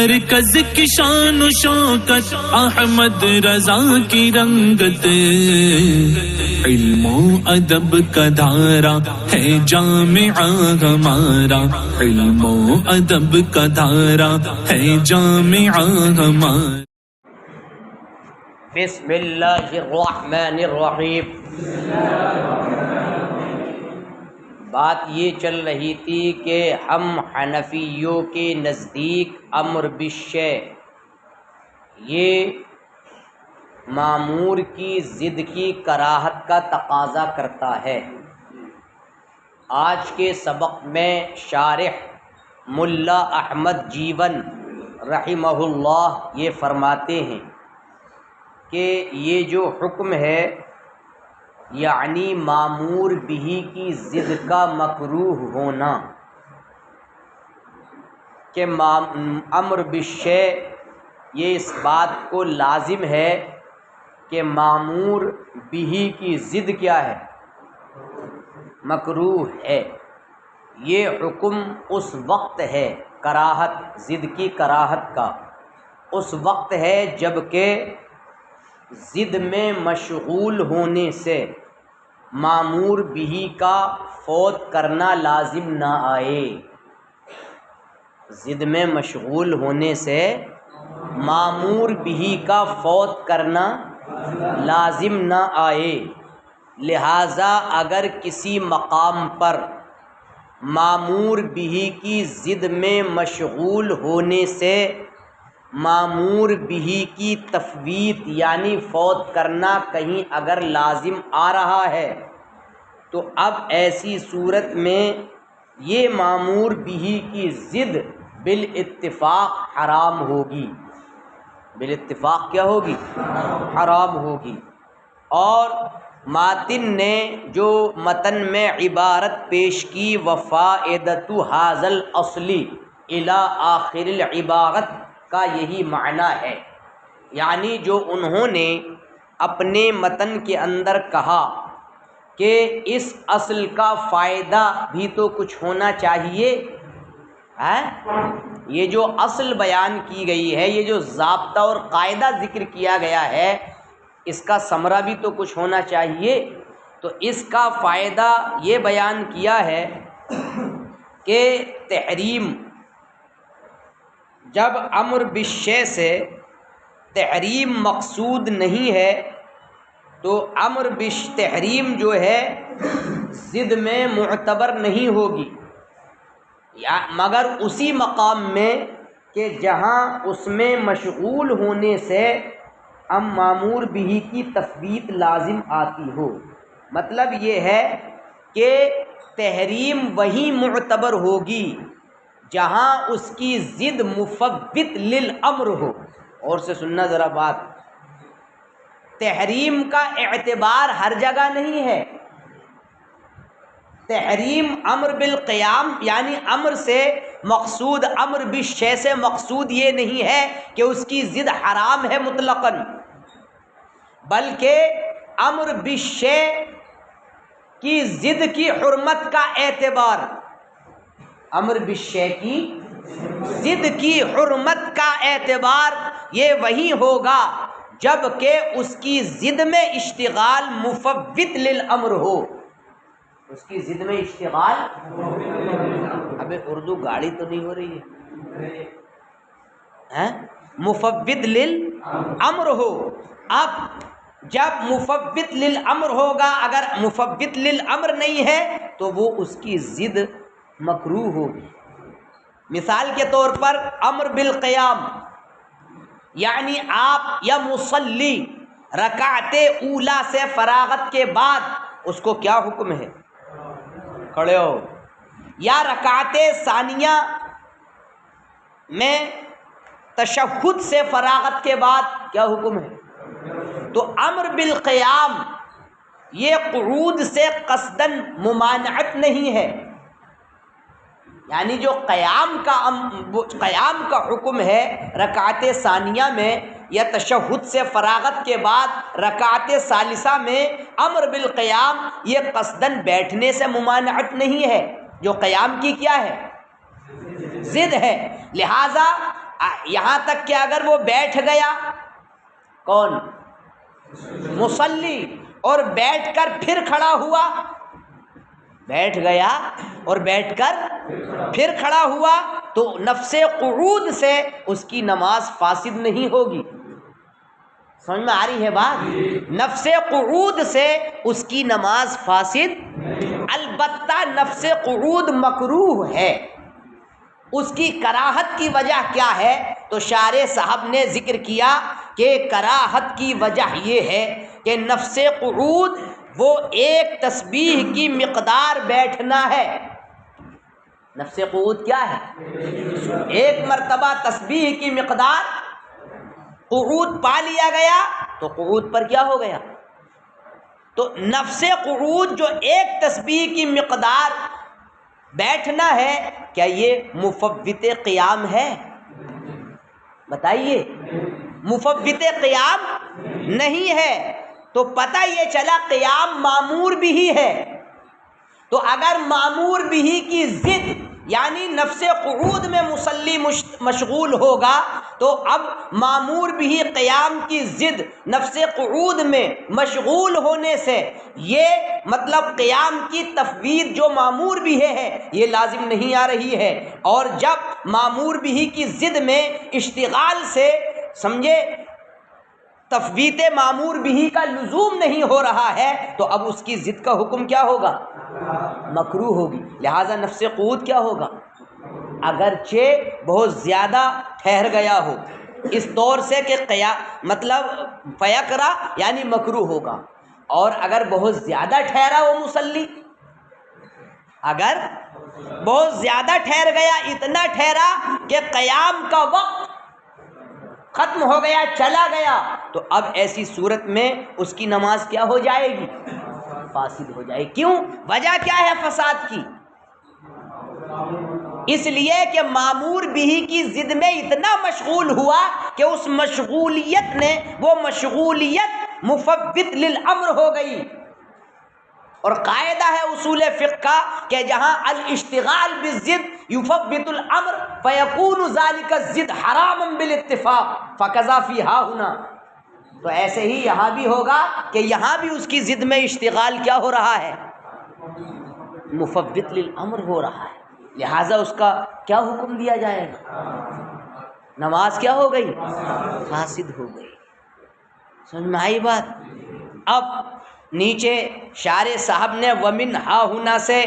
مرکز کی شان و شوکت احمد رضا کی رنگت، علم و ادب کا دھارا ہے جامعہ ہمارا، علم و ادب کا دھارا ہے جامعہ ہمارا۔ بسم اللہ الرحمن الرحیم۔ بات یہ چل رہی تھی کہ ہم حنفیوں کے نزدیک امر بالشیء یہ معمور کی ضد کی کراہت کا تقاضا کرتا ہے۔ آج کے سبق میں شارح ملا احمد جیون رحمہ اللہ یہ فرماتے ہیں کہ یہ جو حکم ہے یعنی معمور بھی کی ضد کا مکروہ ہونا، کہ امر بالشیء یہ اس بات کو لازم ہے کہ معمور بھی کی ضد کیا ہے؟ مکروہ ہے۔ یہ حکم اس وقت ہے کراہت، ضد کی کراہت کا اس وقت ہے جب کہ ضد میں مشغول ہونے سے معمور بھی کا فوت کرنا لازم نہ آئے۔ ضد میں مشغول ہونے سے معمور بھی کا فوت کرنا لازم نہ آئے، لہذا اگر کسی مقام پر معمور بھی کی ضد میں مشغول ہونے سے معمور بھی کی تفویت یعنی فوت کرنا کہیں اگر لازم آ رہا ہے تو اب ایسی صورت میں یہ معمور بھی کی ضد بالاتفاق حرام ہوگی، بالاتفاق کیا ہوگی؟ حرام ہوگی۔ اور ماتن نے جو متن میں عبارت پیش کی وفائدۃ ھذا الاصل الی آخر العبارت کا یہی معنی ہے، یعنی جو انہوں نے اپنے متن کے اندر کہا کہ اس اصل کا فائدہ بھی تو کچھ ہونا چاہیے، یہ جو اصل بیان کی گئی ہے، یہ جو ضابطہ اور قاعدہ ذکر کیا گیا ہے، اس کا ثمرہ بھی تو کچھ ہونا چاہیے۔ تو اس کا فائدہ یہ بیان کیا ہے کہ تحریم، جب امر بالشیء سے تحریم مقصود نہیں ہے تو امر بالتحریم جو ہے ضد میں معتبر نہیں ہوگی، مگر اسی مقام میں کہ جہاں اس میں مشغول ہونے سے معمور بھی کی تفویت لازم آتی ہو۔ مطلب یہ ہے کہ تحریم وہی معتبر ہوگی جہاں اس کی ضد مفوت للامر ہو۔ اور سے سننا ذرا بات، تحریم کا اعتبار ہر جگہ نہیں ہے۔ تحریم امر بالقیام یعنی امر سے مقصود، امر بالشیء سے مقصود یہ نہیں ہے کہ اس کی ضد حرام ہے مطلقاً، بلکہ امر بالشیء کی ضد کی حرمت کا اعتبار، امر بالشیء کی ضد کی حرمت کا اعتبار یہ وہی ہوگا جب کہ اس کی ضد میں اشتغال مفوت للامر ہو، اس کی ضد میں اشتغال، ابے اردو گاڑی تو نہیں ہو رہی ہے، مفوت للامر ہو۔ اب جب مفوت للامر ہوگا، اگر مفوت للامر نہیں ہے تو وہ اس کی ضد مکروہ ہوگی۔ مثال کے طور پر امر بالقیام، یعنی آپ یا مصلی رکعت اولا سے فراغت کے بعد اس کو کیا حکم ہے؟ کھڑے ہو۔ یا رکعت ثانیہ میں تشہد سے فراغت کے بعد کیا حکم ہے؟ تو امر بالقیام یہ قعود سے قصداً ممانعت نہیں ہے، یعنی جو قیام کا حکم ہے رکعت ثانیہ میں یا تشہد سے فراغت کے بعد رکعت ثالثہ میں، امر بالقیام یہ قصداً بیٹھنے سے ممانعت نہیں ہے، جو قیام کی کیا ہے؟ ضد ہے۔ لہذا یہاں تک کہ اگر وہ بیٹھ گیا، کون؟ مصلی، اور بیٹھ کر پھر کھڑا ہوا، بیٹھ گیا اور بیٹھ کر پھر کھڑا ہوا، تو نفس قعود سے اس کی نماز فاسد نہیں ہوگی۔ سمجھ میں آ رہی ہے بات؟ نفس قعود سے اس کی نماز فاسد، البتہ نفس قعود مکروہ ہے۔ اس کی کراہت کی وجہ کیا ہے؟ تو شارح صاحب نے ذکر کیا کہ کراہت کی وجہ یہ ہے کہ نفس قعود وہ ایک تسبیح کی مقدار بیٹھنا ہے۔ نفس قعود کیا ہے؟ ایک مرتبہ تسبیح کی مقدار قعود پا لیا گیا تو قعود پر کیا ہو گیا؟ تو نفس قعود جو ایک تسبیح کی مقدار بیٹھنا ہے، کیا یہ مفوت قیام ہے؟ بتائیے، مفوت قیام نہیں ہے۔ تو پتہ یہ چلا قیام معمور بھی ہے۔ تو اگر معمور بھی کی ضد یعنی نفس قعود میں مصلی مشغول ہوگا، تو اب معمور بھی قیام کی ضد نفس قعود میں مشغول ہونے سے یہ مطلب قیام کی تفویض جو معمور بھی ہے یہ لازم نہیں آ رہی ہے۔ اور جب معمور بھی کی ضد میں اشتغال سے سمجھے تفویت معمور بھی کا لزوم نہیں ہو رہا ہے، تو اب اس کی ضد کا حکم کیا ہوگا؟ مکروہ ہوگی۔ لہذا نفس قعود کیا ہوگا؟ اگرچہ بہت زیادہ ٹھہر گیا ہو، اس طور سے کہ مطلب فیقرا یعنی مکروہ ہوگا، اور اگر بہت زیادہ ٹھہرا وہ مصلی، اگر بہت زیادہ ٹھہر گیا، اتنا ٹھہرا کہ قیام کا وقت ختم ہو گیا، چلا گیا، تو اب ایسی صورت میں اس کی نماز کیا ہو جائے گی؟ فاسد ہو جائے گی۔ کیوں؟ وجہ کیا ہے فساد کی؟ اس لیے کہ معمور بھی کی ضد میں اتنا مشغول ہوا کہ اس مشغولیت نے وہ مشغولیت مفوت للامر ہو گئی۔ اور قاعدہ ہے اصول فقہ کا کہ جہاں الاشتغال بالضد یفوت الامر فیکون ذلک الضد حراما بالاتفاق فکذا فی ہاہنا۔ تو ایسے ہی یہاں بھی ہوگا کہ یہاں بھی اس کی ضد میں اشتغال کیا ہو رہا ہے؟ مفوت للامر ہو رہا ہے، لہٰذا اس کا کیا حکم دیا جائے گا؟ نماز کیا ہو گئی؟ فاسد ہو گئی۔ سمجھ میں آئی بات؟ اب نیچے شارح صاحب نے ومن ہا ہونا سے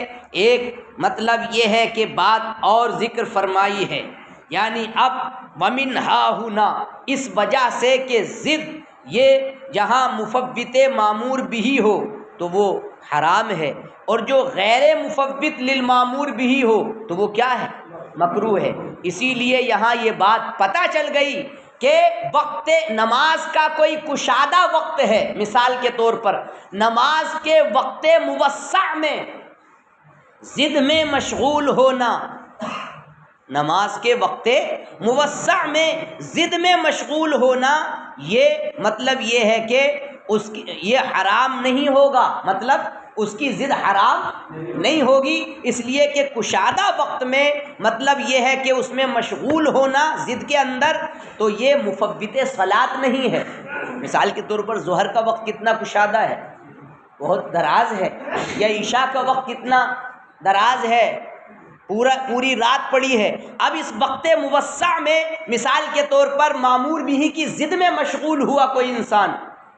ایک مطلب یہ ہے کہ بات اور ذکر فرمائی ہے، یعنی اب ومن ہا ہونا اس وجہ سے کہ ضد یہ جہاں مفوت معمور بھی ہو تو وہ حرام ہے، اور جو غیر مفوت للمامور بھی ہو تو وہ کیا ہے؟ مکروہ ہے۔ اسی لیے یہاں یہ بات پتہ چل گئی کہ وقت نماز کا کوئی کشادہ وقت ہے۔ مثال کے طور پر نماز کے وقت موسع میں ضد میں مشغول ہونا، نماز کے وقت موسع میں ضد میں مشغول ہونا، یہ مطلب یہ ہے کہ یہ حرام نہیں ہوگا، مطلب اس کی ضد حرام نہیں ہوگی، اس لیے کہ کشادہ وقت میں مطلب یہ ہے کہ اس میں مشغول ہونا ضد کے اندر، تو یہ مفوت صلاۃ نہیں ہے۔ مثال کے طور پر ظہر کا وقت کتنا کشادہ ہے، بہت دراز ہے، یا عشاء کا وقت کتنا دراز ہے، پوری رات پڑی ہے۔ اب اس وقت موسع میں مثال کے طور پر معمور بھی کی ضد میں مشغول ہوا کوئی انسان،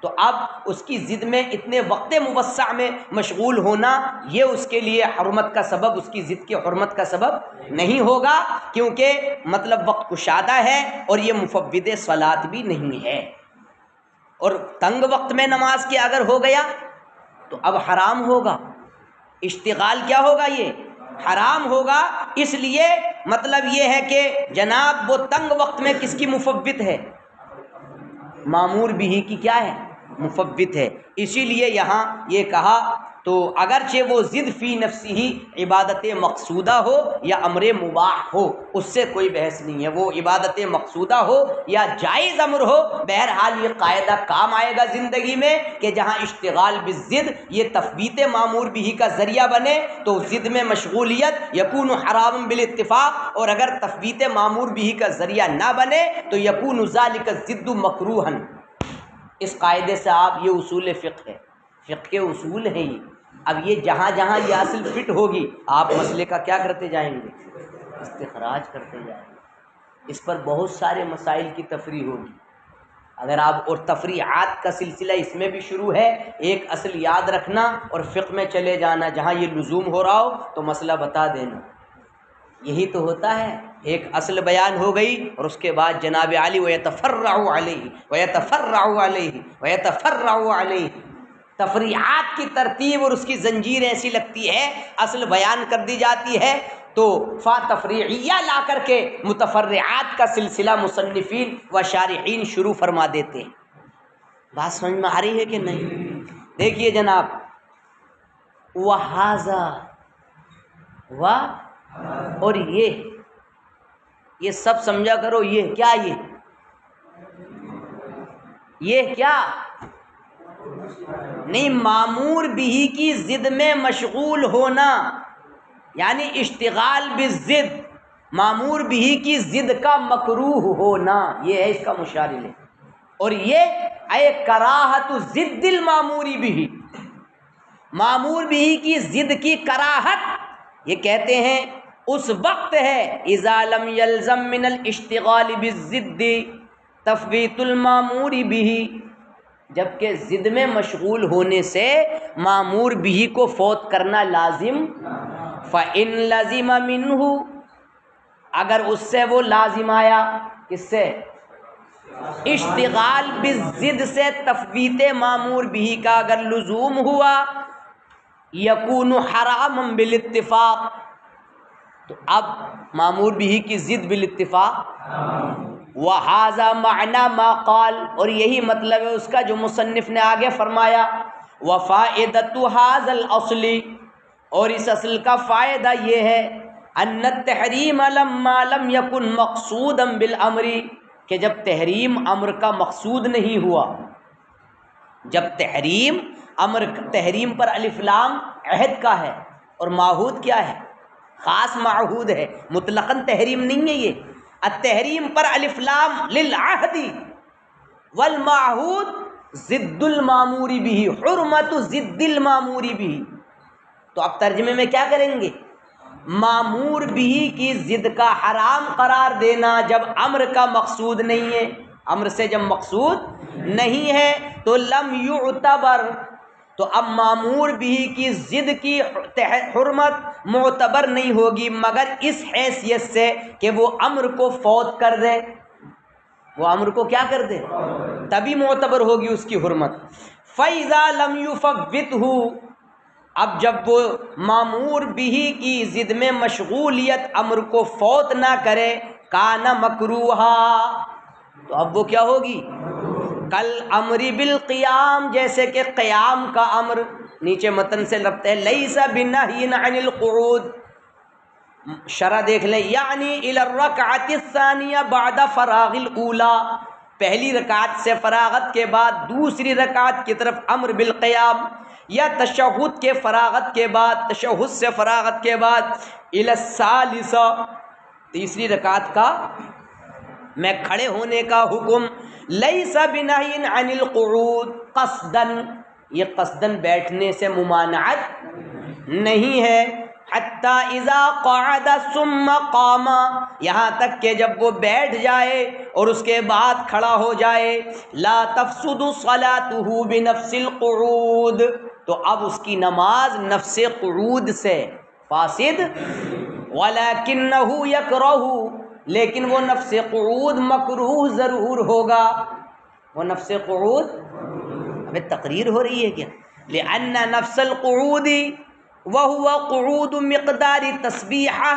تو اب اس کی ضد میں اتنے وقت موسع میں مشغول ہونا یہ اس کے لیے حرمت کا سبب، اس کی ضد کی حرمت کا سبب نہیں ہوگا، کیونکہ مطلب وقت کشادہ ہے اور یہ مفوت صلاۃ بھی نہیں ہے۔ اور تنگ وقت میں نماز کے اگر ہو گیا تو اب حرام ہوگا، اشتغال کیا ہوگا؟ یہ حرام ہوگا۔ اس لیے مطلب یہ ہے کہ جناب وہ تنگ وقت میں کس کی مفوت ہے؟ معمور بھی کی کیا ہے؟ مفوت ہے۔ اسی لیے یہاں یہ کہا تو اگرچہ وہ ضد فی نفسی ہی عبادت مقصودہ ہو یا امر مباح ہو، اس سے کوئی بحث نہیں ہے، وہ عبادت مقصودہ ہو یا جائز امر ہو، بہرحال یہ قاعدہ کام آئے گا زندگی میں کہ جہاں اشتغال بالضد یہ تثبیت مامور بھی کا ذریعہ بنے تو ضد میں مشغولیت یکون حرام بالاتفاق، اور اگر تثبیت مامور بھی کا ذریعہ نہ بنے تو یکون ذلک الضد مکروہا۔ اس قاعدے سے آپ، یہ اصول فقہ ہے، فقہ کے اصول ہیں یہ۔ اب یہ جہاں جہاں یہ اصل فٹ ہوگی آپ مسئلے کا کیا کرتے جائیں گے؟ استخراج کرتے جائیں گے۔ اس پر بہت سارے مسائل کی تفریح ہوگی اگر آپ، اور تفریعات کا سلسلہ اس میں بھی شروع ہے، ایک اصل یاد رکھنا اور فقہ میں چلے جانا، جہاں یہ لزوم ہو رہا ہو تو مسئلہ بتا دینا۔ یہی تو ہوتا ہے، ایک اصل بیان ہو گئی اور اس کے بعد جناب علی وَيَتَفَرَّعُ عَلَيْهِ وَيَتَفَرَّعُ عَلَيْهِ وَيَتَفَرَّعُ عَلَيْهِ۔ تفریعات کی ترتیب اور اس کی زنجیر ایسی لگتی ہے، اصل بیان کر دی جاتی ہے تو فا تفریعیہ لا کر کے متفرعات کا سلسلہ مصنفین و شارحین شروع فرما دیتے ہیں۔ بات سمجھ میں آ رہی ہے کہ نہیں؟ دیکھیے جناب، وَهَذَا اور یہ سب سمجھا کرو، یہ کیا، یہ کیا نہیں، مامور بھی کی ضد میں مشغول ہونا، یعنی اشتغال بالضد، مامور بھی کی ضد کا مکروہ ہونا، یہ ہے اس کا مشارل ہے۔ اور یہ اے کراہت ضد المامور بھی، مامور بھی کی ضد کی کراہت، یہ کہتے ہیں اس وقت ہے اذا لم یلزم من الاشتغال بالضد تفویت المامور بھی، جبکہ ضد میں مشغول ہونے سے مامور بھی کو فوت کرنا لازم، فَإِن لَزِمَ مِنْهُ، اگر اس سے وہ لازم آیا، کس سے؟ اشتغال بالضد سے تفویت مامور بھی کا اگر لزوم ہوا، یکون حراما بالاتفاق، تو اب مامور بھی کی ضد بالاتفاق، وَهَذَا مَعْنَى مَا قَالَ، اور یہی مطلب ہے اس کا جو مصنف نے آگے فرمایا، وَفَائِدَةُ هَذَا الْأَصْلِ، اور اس اصل کا فائدہ یہ ہے، أَنَّ التَّحْرِيمَ لَمَّا لَمْ يَكُنْ مَقْصُودًا بِالْأَمْرِ، کہ جب تحریم امر کا مقصود نہیں ہوا، جب تحریم پر الف لام عہد کا ہے اور معہود کیا ہے؟ خاص معہود ہے، مطلقاً تحریم نہیں ہے یہ، التحریم پر الف لام للعہد والمعہود ضد المامور بھی، حرمت ضد المامور بھی۔ تو اب ترجمے میں کیا کریں گے؟ مامور بھی کی ضد کا حرام قرار دینا جب امر کا مقصود نہیں ہے، امر سے جب مقصود نہیں ہے تو لم یعتبر، تو اب مامور بھی کی ضد کی حرمت معتبر نہیں ہوگی مگر اس حیثیت سے کہ وہ امر کو فوت کر دے، وہ امر کو کیا کر دے، تبھی معتبر ہوگی اس کی حرمت۔ فَإِذَا لَمْ يُفَوِّتْهُ، اب جب وہ مامور بھی کی ضد میں مشغولیت امر کو فوت نہ کرے، کان مکروہا، تو اب وہ کیا ہوگی؟ کل امر بالقیام، جیسے کہ قیام کا امر، نیچے متن سے لگتا ہے لیس بنہی عن القعود، شرح دیکھ لیں، یعنی الی الرکعۃ الثانیہ بعد فراغ الاولی، پہلی رکعت سے فراغت کے بعد دوسری رکعت کی طرف امر بالقیام، یا تشہد کے فراغت کے بعد، تشہد سے فراغت کے بعد الی الثالثہ، تیسری رکعت کا میں کھڑے ہونے کا حکم، لیس بنہی عن القعود قصداً، یہ قصداً بیٹھنے سے ممانعت نہیں ہے، حتی اذا قعد ثم قام، یہاں تک کہ جب وہ بیٹھ جائے اور اس کے بعد کھڑا ہو جائے، لا تفسد صلاته بنفس القعود، تو اب اس کی نماز نفس قعود سے فاسد، ولکنہ یکرہ، لیکن وہ نفس قعود مکروہ ضرور ہوگا، وہ نفس قعود، ابھی تقریر ہو رہی ہے کیا؟ لأن نفس القعود وهو قعود مقدار تسبیحہ،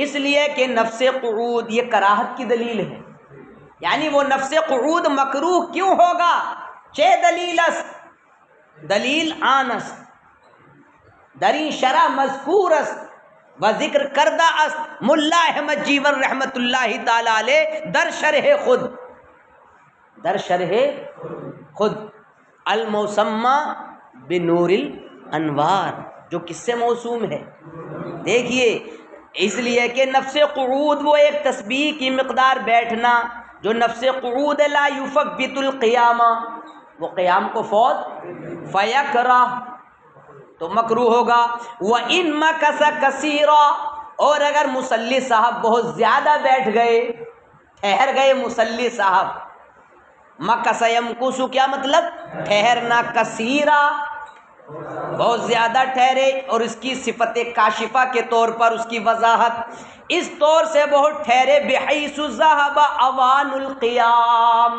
اس لیے کہ نفس قعود یہ کراہت کی دلیل ہے، یعنی وہ نفس قعود مکروہ کیوں ہوگا؟ چھ دلیل است، دلیل آن است، دری شرح مذکور است و ذکر کردہ است ملا احمد جیون رحمت اللہ تعالی علیہ در شرح خود المسمى بنور الانوار، جو کس سے موسوم ہے؟ دیکھیے، اس لیے کہ نفس قعود وہ ایک تسبیح کی مقدار بیٹھنا، جو نفس قعود لا یفوت القیامہ، وہ قیام کو فوت فیکرہ تو مکروہ ہوگا، وَإِن مَكَثَ كَثِيرًا، اور اگر مصلی صاحب بہت زیادہ بیٹھ گئے، ٹھہر گئے مصلی صاحب، مکث یمکث کیا مطلب؟ ٹھہرنا، کثیرہ بہت زیادہ ٹھہرے، اور اس کی صفت کاشفہ کے طور پر اس کی وضاحت اس طور سے بہت ٹھہرے، بحیث ذہب اوان القیام،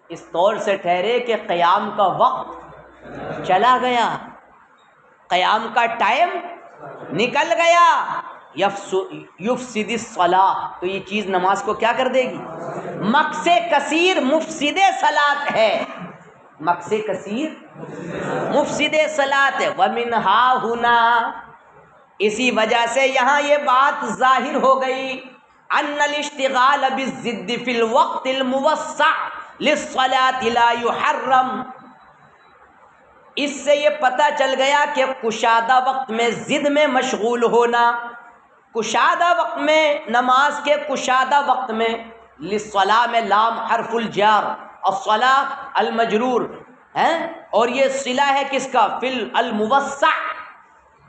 اس طور سے ٹھہرے کہ قیام کا وقت چلا گیا، قیام کا ٹائم نکل گیا، یفسد الصلاۃ، تو یہ چیز نماز کو کیا کر دے گی؟ مکث کثیر مفسد صلاۃ ہے، مکث کثیر مفسد صلاۃ ہے۔ وَمِنْهَا هُنَا، اسی وجہ سے یہاں یہ بات ظاہر ہو گئی، ان الاشتغال بالضد فی الوقت الموسع للصلاۃ لا يحرم، اس سے یہ پتہ چل گیا کہ کشادہ وقت میں ضد میں مشغول ہونا، کشادہ وقت میں، نماز کے کشادہ وقت میں، للصلاۃ میں لام حرف الجار، الصلاۃ المجرور ہے، اور یہ صلہ ہے کس کا؟ فی الموسع،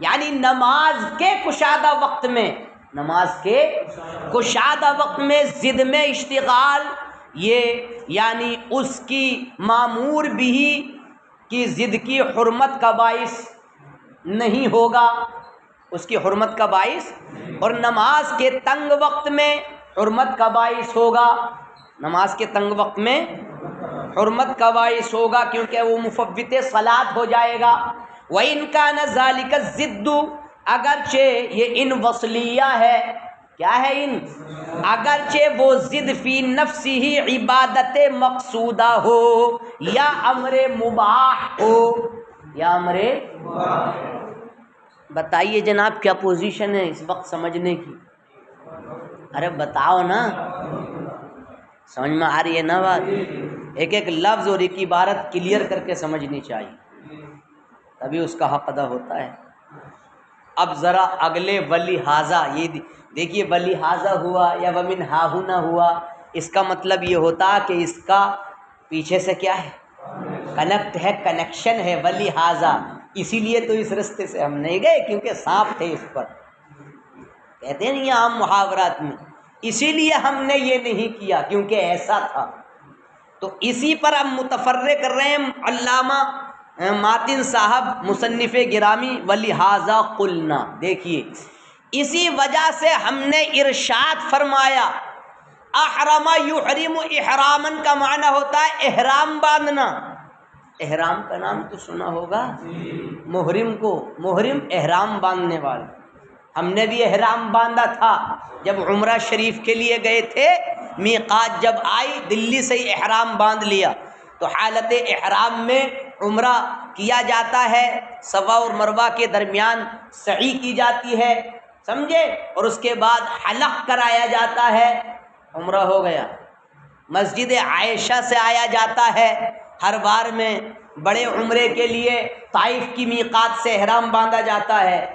یعنی نماز کے کشادہ وقت میں، نماز کے کشادہ وقت میں ضد میں اشتغال، یہ یعنی اس کی مامور بھی کی ضد کی حرمت کا باعث نہیں ہوگا، اس کی حرمت کا باعث، اور نماز کے تنگ وقت میں حرمت کا باعث ہوگا، نماز کے تنگ وقت میں حرمت کا باعث ہوگا، کیونکہ وہ مفوت صلاۃ ہو جائے گا۔ وَإِنْ كَانَ ذَلِكَ الضِّدُّ، اگرچہ یہ ان وصلیہ ہے، کیا ہے ان؟ اگرچہ وہ ضد فی نفسہ عبادت مقصودہ ہو یا امر مباح ہو، یا امر، بتائیے جناب کیا پوزیشن ہے اس وقت سمجھنے کی؟ ارے بتاؤ نا، سمجھ میں آ رہی ہے نا بات؟ ایک ایک لفظ اور ایک عبارت کلیئر کر کے سمجھنی چاہیے، تبھی اس کا حق ادا ہوتا ہے۔ اب ذرا اگلے وَلِہَٰذَا، یہ دیکھیے وَلِہَٰذَا ہوا یا وَمِنْ ہَاہُنَا ہوا، اس کا مطلب یہ ہوتا کہ اس کا پیچھے سے کیا ہے؟ کنیکٹ ہے، کنیکشن ہے، وَلِہَٰذَا، اسی لیے تو اس رستے سے ہم نہیں گئے کیونکہ سانپ تھے اس پر، کہتے ہیں نہیں عام محاورات میں، اسی لیے ہم نے یہ نہیں کیا کیونکہ ایسا تھا۔ تو اسی پر ہم متفرع کر رہے ہیں علامہ ماتن صاحب مصنف گرامی، وَلِہَٰذَا قُلْنَا، دیکھیے اسی وجہ سے ہم نے ارشاد فرمایا، احرم یحرم، احرامن کا معنی ہوتا ہے احرام باندھنا، احرام کا نام تو سنا ہوگا، محرم کو، محرم احرام باندھنے والا، ہم نے بھی احرام باندھا تھا جب عمرہ شریف کے لیے گئے تھے، میقات جب آئی دلی سے ہی احرام باندھ لیا، تو حالت احرام میں عمرہ کیا جاتا ہے، صفا اور مروہ کے درمیان سعی کی جاتی ہے، سمجھے، اور اس کے بعد حلق کرایا جاتا ہے، عمرہ ہو گیا۔ مسجد عائشہ سے آیا جاتا ہے ہر بار میں، بڑے عمرے کے لیے طائف کی میقات سے احرام باندھا جاتا ہے،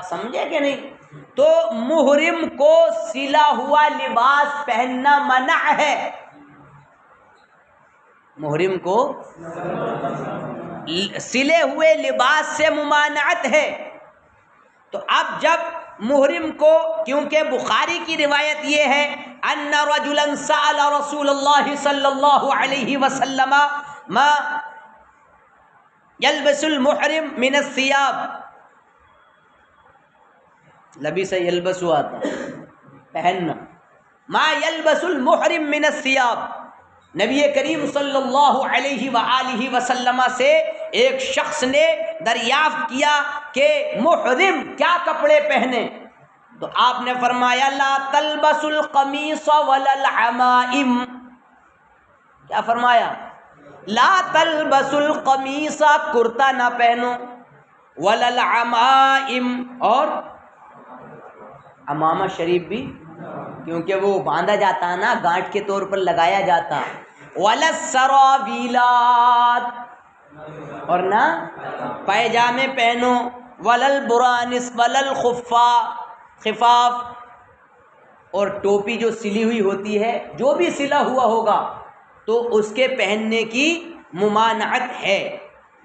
سمجھے کہ نہیں؟ تو محرم کو سلا ہوا لباس پہننا منع ہے، محرم کو سلے ہوئے لباس سے ممانعت ہے۔ تو اب جب محرم کو، کیونکہ بخاری کی روایت یہ ہے، ان رجلا سأل رسول اللہ صلی اللہ علیہ وسلم ما یلبس المحرم من الثياب، لبس یلبس ہوا تھا پہننا، ما یلبس المحرم من الثياب، نبی کریم صلی اللہ علیہ وآلہ وسلم سے ایک شخص نے دریافت کیا کہ محرم کیا کپڑے پہنے، تو آپ نے فرمایا لا تلبس القمیص ولا العمائم، کیا فرمایا؟ لا تلبس القمیص، کرتا نہ پہنو، وللعمائم، اور امامہ شریف بھی، کیونکہ وہ باندھا جاتا ہے نا، گانٹھ کے طور پر لگایا جاتا. وللسراویلات، اور نہ پائجامے پہنو. وللبرانس خفاف، اور ٹوپی جو سلی ہوئی ہوتی ہے، جو بھی سلا ہوا ہوگا تو اس کے پہننے کی ممانعت ہے.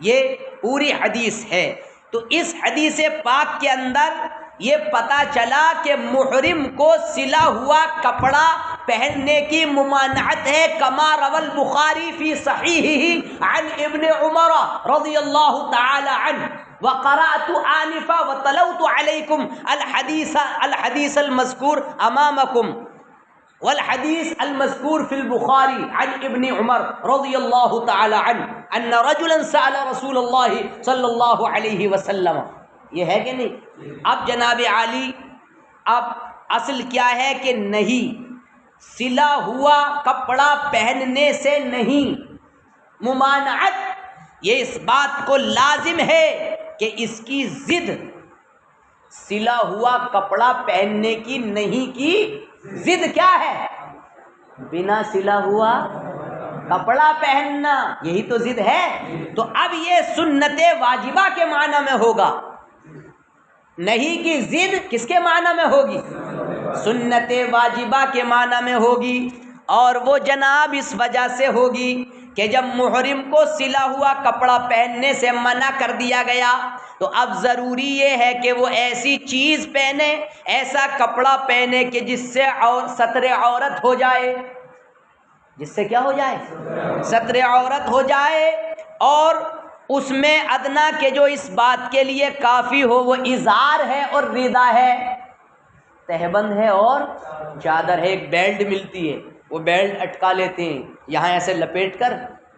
یہ پوری حدیث ہے. تو اس حدیث پاک کے اندر یہ پتہ چلا کہ محرم کو سلا ہوا کپڑا پہننے کی ممانعت ہے، کما روى البخاری فی صحیحہ عن ابن عمر رضی اللہ تعالی عنہ. وقرأت آنفا وتلوت علیکم الحدیث المذکور امامکم، والحدیث المذکور فی البخاری عن ابن عمر رضی اللہ تعالی عنہ ان رجلا سأل رسول اللہ صلی اللہ علیہ وسلم. یہ ہے کہ نہیں؟ اب جناب عالی، اب اصل کیا ہے کہ نہیں، سلا ہوا کپڑا پہننے سے نہیں، ممانعت یہ اس بات کو لازم ہے کہ اس کی ضد سلا ہوا کپڑا پہننے کی نہیں کی ضد کیا ہے؟ بنا سلا ہوا کپڑا پہننا، یہی تو ضد ہے. تو اب یہ سنت واجبہ کے معنی میں ہوگا، نہیں کی ضد کس کے معنی میں ہوگی؟ سنت واجبہ کے معنی میں ہوگی. اور وہ جناب اس وجہ سے ہوگی کہ جب محرم کو سلا ہوا کپڑا پہننے سے منع کر دیا گیا تو اب ضروری یہ ہے کہ وہ ایسی چیز پہنے، ایسا کپڑا پہنے کہ جس سے ستر عورت ہو جائے. جس سے کیا ہو جائے؟ ستر عورت ہو جائے. اور اس میں ادنا کہ جو اس بات کے لیے کافی ہو وہ ازار ہے اور رداء ہے، تہبند ہے اور چادر ہے. ایک بیلٹ ملتی ہے، وہ بیلٹ اٹکا لیتے ہیں، یہاں ایسے لپیٹ کر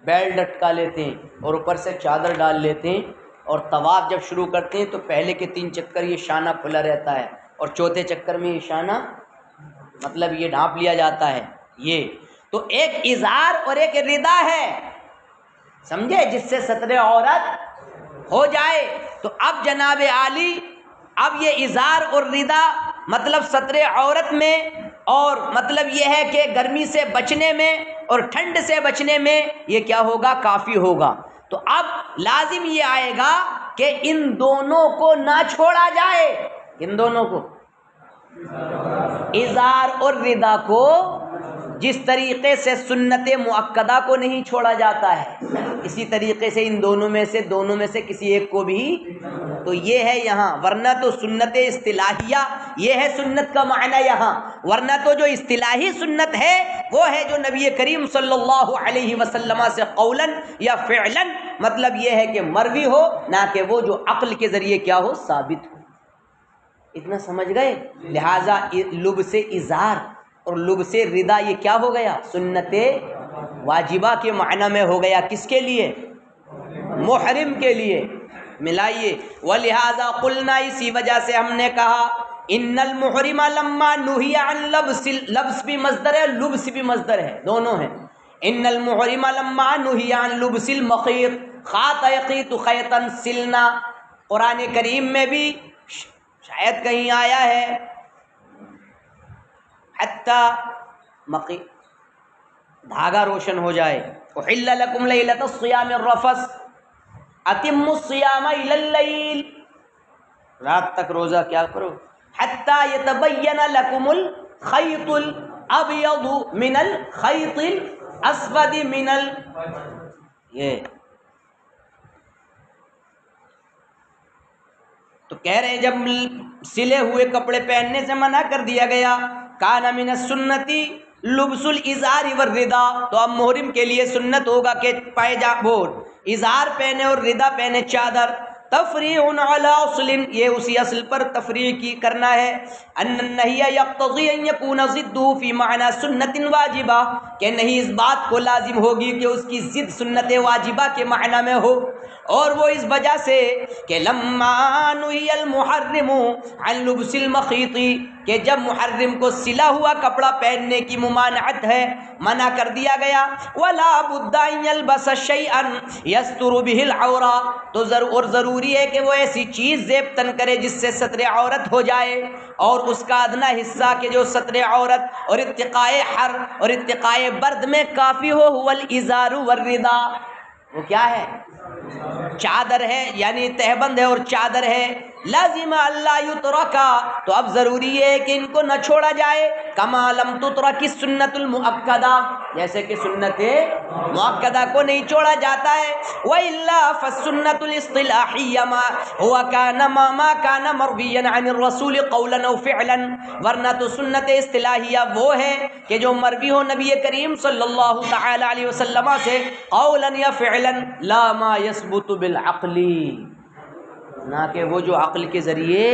بیلٹ اٹکا لیتے ہیں اور اوپر سے چادر ڈال لیتے ہیں. اور طواف جب شروع کرتے ہیں تو پہلے کے 3 چکر یہ شانہ کھلا رہتا ہے، اور چوتھے چکر میں یہ شانہ مطلب یہ ڈھانپ لیا جاتا ہے. یہ تو ایک ازار اور ایک رداء ہے، سمجھے، جس سے ستر عورت ہو جائے. تو اب جناب عالی، اب یہ ازار اور رداء مطلب ستر عورت میں، اور مطلب یہ ہے کہ گرمی سے بچنے میں اور ٹھنڈ سے بچنے میں یہ کیا ہوگا؟ کافی ہوگا. تو اب لازم یہ آئے گا کہ ان دونوں کو نہ چھوڑا جائے. ان دونوں کو، ازار اور رداء کو، جس طریقے سے سنت مؤکدہ کو نہیں چھوڑا جاتا ہے، اسی طریقے سے ان دونوں میں سے کسی ایک کو بھی. تو یہ ہے یہاں، ورنہ تو سنت اصطلاحیہ یہ ہے سنت کا معنی یہاں، ورنہ تو جو اصطلاحی سنت ہے وہ ہے جو نبی کریم صلی اللہ علیہ وسلم سے قولاً یا فعلاً مطلب یہ ہے کہ مروی ہو، نہ کہ وہ جو عقل کے ذریعے کیا ہو؟ ثابت ہو. اتنا سمجھ گئے؟ لہٰذا لبس ازار اور لبس رداء یہ کیا ہو گیا؟ سنت واجبہ کے معنی میں ہو گیا. کس کے لیے؟ محرم کے لیے. ملائیے. ولہذا قلنا، اسی وجہ سے ہم نے کہا، ان المحرم لما نہی عن لبس بھی مصدر ہے، لبس بھی مصدر ہے، دونوں ہیں. ان المحرم لما نہی عن لبس المخیط خاط یقیط خیطا سلنا. قرآن کریم میں بھی شاید کہیں آیا ہے حتی دھاگا روشن ہو جائے. احل لکم لیلۃ الصیام الرفث اتموا الصیام الی اللیل، رات تک روزہ کیا کرو، حتی یتبین لکم الخیط الابیض من الخیط الاسود من یہ. تو کہہ رہے ہیں جب سلے ہوئے کپڑے پہننے سے منع کر دیا گیا، کان من السنتی لبس الازار والرداء، تو اب محرم کے لیے سنت ہوگا کہ پائجامہ ازار پہنے اور رداء پہنے، چادر. تفریع علی اصل، یہ اسی اصل پر تفریع کی کرنا ہے. ان النہی یقتضی ان یکون ضدہ فی معنی سنت واجبہ، کہ نہیں اس بات کو لازم ہوگی کہ اس کی ضد سنت واجبہ کے معنی میں ہو. اور وہ اس وجہ سے کہ لما نهی المحرم عن لبس المخیط، کہ جب محرم کو سلا ہوا کپڑا پہننے کی ممانعت ہے، منع کر دیا گیا، ولا بد ان يلبس شيئا يستر به العورة، تو ضروری ہے کہ وہ ایسی چیز زیب تن کرے جس سے ستر عورت ہو جائے، اور اس کا ادنا حصہ کہ جو ستر عورت اور اتقائے حر اور اتقائے برد میں کافی ہو، هو الازار والردا، وہ کیا ہے؟ چادر ہے، یعنی تہبند ہے اور چادر ہے۔ لازم اللہ یترکا، تو اب ضروری ہے کہ ان کو نہ چھوڑا جائے، کما لم تترک السنت المؤکدہ، جیسے کہ سنت مؤکدہ کو نہیں چھوڑا جاتا ہے۔ وَإِلَّا فَالسُّنَّةُ الْاصْطِلَاحِيَّةُ مَا هُوَ كَانَ مَا كَانَ مَرْوِيًّا عَنِ الرَّسُولِ قَوْلًا أَوْ فِعْلًا، ورنہ تو سنت اصطلاحیہ وہ ہے کہ جو مروی ہو نبی کریم صلی اللہ تعالی علیہ وسلم سے قولا یا فعلا، لا ما يثبت بالعقل، نہ کہ وہ جو عقل کے ذریعے